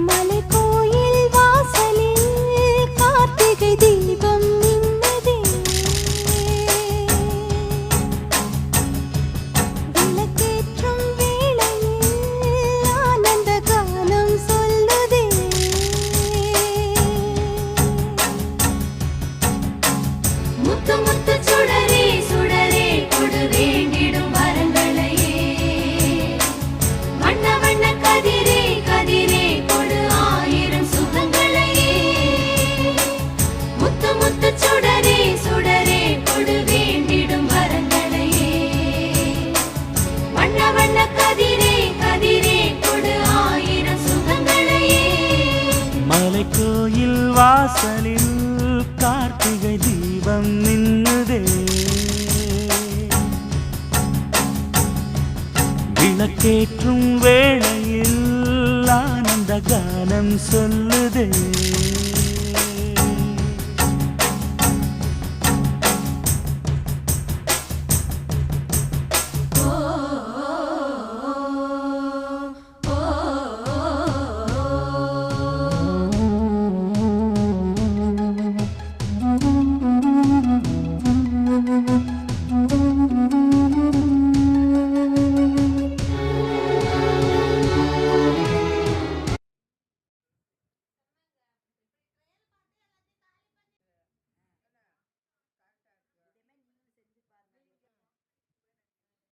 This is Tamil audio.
மலைக்கோயில் வாசலில் கார்த்திகை தீபம் மின்னுதே. விளக்கேற்றும் வேளையில் ஆனந்த கானம் சொல்லுதே. முத்து முத்து சுடரே சுடரே கொடு வேண்டிடும் வரங்களையே. வண்ண வண்ண கதிரே கதிரே கொடு ஆயிரம் சுகங்களையே. முத்து முத்து சுடரே சுடரே கொடு வேண்டிடும் வரங்களையே. வண்ண வண்ண கதிரே கதிரே கொடு ஆயிரம் சுகங்களையே. மலைக்கோயில் வாசலில் கார்த்திகை தீபம் மின்னுதே. விளக்கேற்றும் வேளையில் ஆனந்த கானம் சொல்லுதே.